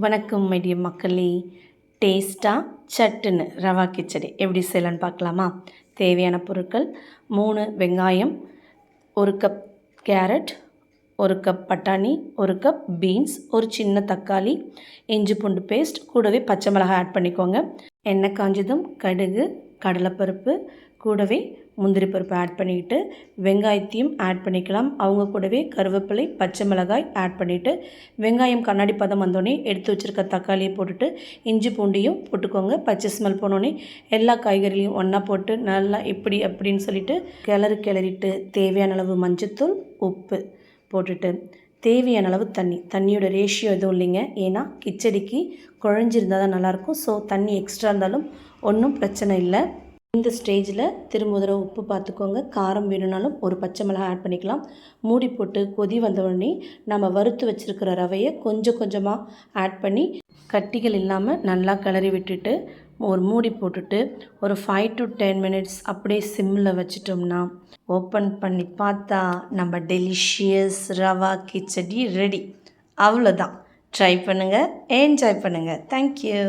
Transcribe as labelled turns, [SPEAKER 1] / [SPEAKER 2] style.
[SPEAKER 1] வணக்கம் மைடிய மக்களே. டேஸ்ட்டாக சட்டுன்னு ரவா கிச்சடி எப்படி செய்யலான்னு பார்க்கலாமா? தேவையான பொருட்கள் 3 வெங்காயம், 1 கப் கேரட், 1 கப் பட்டாணி, 1 கப் பீன்ஸ், ஒரு சின்ன தக்காளி, இஞ்சி பூண்டு பேஸ்ட், கூடவே பச்சை மிளகாய் ஆட் பண்ணிக்கோங்க. எண்ணெய் காஞ்சதும் கடுகு, கடலைப்பருப்பு, கூடவே முந்திரி பருப்பு ஆட் பண்ணிக்கிட்டு வெங்காயத்தையும் ஆட் பண்ணிக்கலாம். அவங்க கூடவே கருவேப்பிலை, பச்சை மிளகாய் ஆட் பண்ணிவிட்டு வெங்காயம் கண்ணாடி பதம் வந்தோடனே எடுத்து வச்சுருக்க தக்காளியை போட்டுட்டு இஞ்சி பூண்டையும் போட்டுக்கோங்க. பச்சை ஸ்மெல் போனோடனே எல்லா காய்கறிலையும் ஒன்றா போட்டு நல்லா இப்படி அப்படின்னு சொல்லிட்டு கிளறிட்டு தேவையான அளவு மஞ்சத்தூள், உப்பு போட்டுட்டு தேவையான அளவு தண்ணியோட ரேஷியோ எதுவும் இல்லைங்க. ஏன்னா கிச்சடிக்கு குழஞ்சிருந்தால் தான் நல்லாயிருக்கும். ஸோ தண்ணி எக்ஸ்ட்ரா இருந்தாலும் ஒன்றும் பிரச்சனை இல்லை. இந்த ஸ்டேஜில் திரும்ப தடவை உப்பு பார்த்துக்கோங்க. காரம் வேணும்னாலும் ஒரு பச்சை மிளகாய் ஆட் பண்ணிக்கலாம். மூடி போட்டு கொதி வந்த உடனே நம்ம வறுத்து வச்சுருக்கிற ரவையை கொஞ்சம் கொஞ்சமாக ஆட் பண்ணி கட்டிகள் இல்லாமல் நல்லா கிளறி விட்டுட்டு ஒரு மூடி போட்டுட்டு ஒரு 5 to 10 minutes அப்படியே சிம்மில் வச்சிட்டோம்னா ஓப்பன் பண்ணி பார்த்தா நம்ம டெலிஷியஸ் ரவா கிச்சடி ரெடி. அவ்வளோதான். ட்ரை பண்ணுங்கள், என்ஜாய் பண்ணுங்கள். தேங்க்யூ.